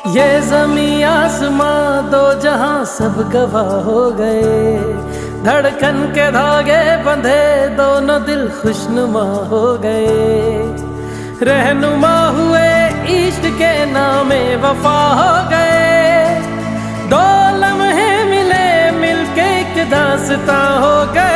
ये ज़मीं आसमां दो जहां सब गवाह हो गए, धड़कन के धागे बंधे दोनों दिल खुशनुमा हो गए। रहनुमा हुए इश्क के नामे वफा हो गए, दो लम्हे मिले मिलके एक दास्तां हो गए।